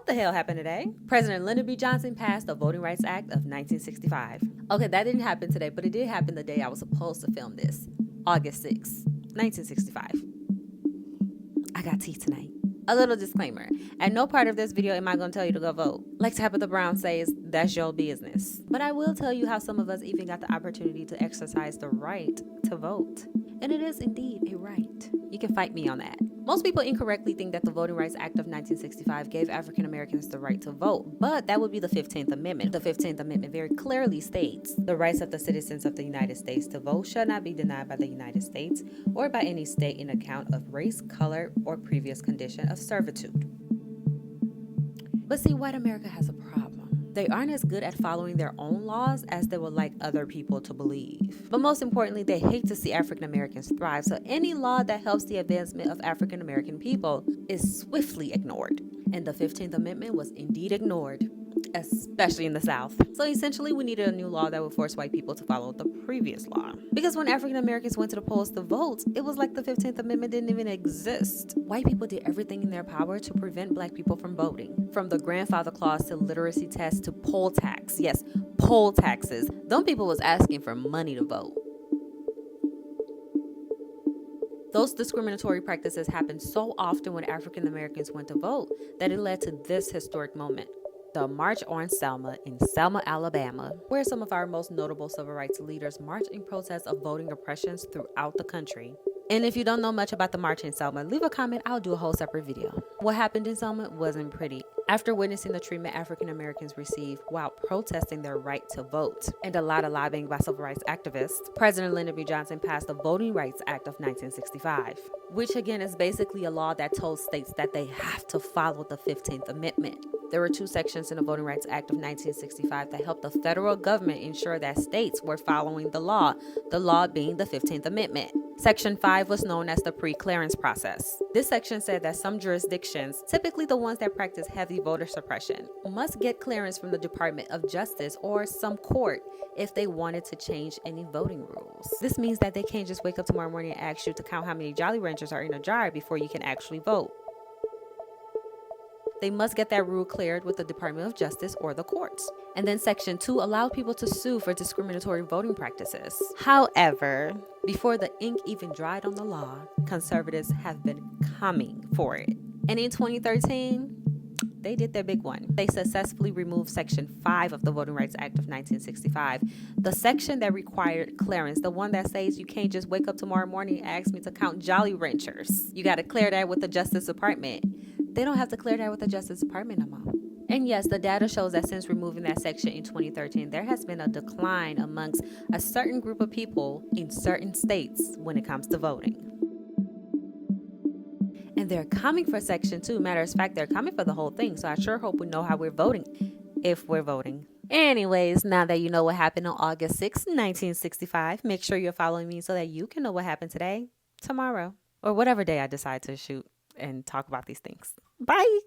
the hell happened today? President Lyndon B. Johnson passed the Voting Rights Act of 1965. Okay, that didn't happen today, but it did happen the day I was supposed to film this, August 6, 1965. I got tea tonight. A little disclaimer. At no part of this video am I going to tell you to go vote. Like Tabitha Brown says, that's your business. But I will tell you how some of us even got the opportunity to exercise the right to vote. And it is indeed a right. You can fight me on that. Most people incorrectly think that the Voting Rights Act of 1965 gave African Americans the right to vote, but that would be the 15th Amendment. The 15th Amendment very clearly states, the rights of the citizens of the United States to vote shall not be denied by the United States or by any state in account of race, color, or previous condition of servitude. But see, white America has a problem. They aren't as good at following their own laws as they would like other people to believe. But most importantly, they hate to see African Americans thrive, so any law that helps the advancement of African American people is swiftly ignored. And the 15th Amendment was indeed ignored, especially in the South. So essentially, we needed a new law that would force white people to follow the previous law. Because when African Americans went to the polls to vote, it was like the 15th Amendment didn't even exist. White people did everything in their power to prevent black people from voting. From the grandfather clause to literacy tests to poll tax. Yes, poll taxes. Them people was asking for money to vote. Those discriminatory practices happened so often when African Americans went to vote that it led to this historic moment. The March on Selma in Selma, Alabama, where some of our most notable civil rights leaders marched in protest of voting oppressions throughout the country. And if you don't know much about the March in Selma, leave a comment, I'll do a whole separate video. What happened in Selma wasn't pretty. After witnessing the treatment African Americans received while protesting their right to vote and a lot of lobbying by civil rights activists, President Lyndon B. Johnson passed the Voting Rights Act of 1965, which again is basically a law that told states that they have to follow the 15th Amendment. There were two sections in the Voting Rights Act of 1965 that helped the federal government ensure that states were following the law being the 15th Amendment. Section 5 was known as the pre-clearance process. This section said that some jurisdictions, typically the ones that practice heavy voter suppression, must get clearance from the Department of Justice or some court if they wanted to change any voting rules. This means that they can't just wake up tomorrow morning and ask you to count how many Jolly Ranchers are in a jar before you can actually vote. They must get that rule cleared with the Department of Justice or the courts. And then Section 2 allowed people to sue for discriminatory voting practices. However, before the ink even dried on the law, conservatives have been coming for it. And in 2013, they did their big one. They successfully removed Section 5 of the Voting Rights Act of 1965, the section that required clearance, the one that says you can't just wake up tomorrow morning and ask me to count Jolly Ranchers. You got to clear that with the Justice Department. They don't have to clear that with the Justice Department no more. And yes, the data shows that since removing that section in 2013, there has been a decline amongst a certain group of people in certain states when it comes to voting. And they're coming for Section 2. Matter of fact, they're coming for the whole thing. So I sure hope we know how we're voting, if we're voting. Anyways, now that you know what happened on August 6, 1965, make sure you're following me so that you can know what happened today, tomorrow, or whatever day I decide to shoot and talk about these things. Bye.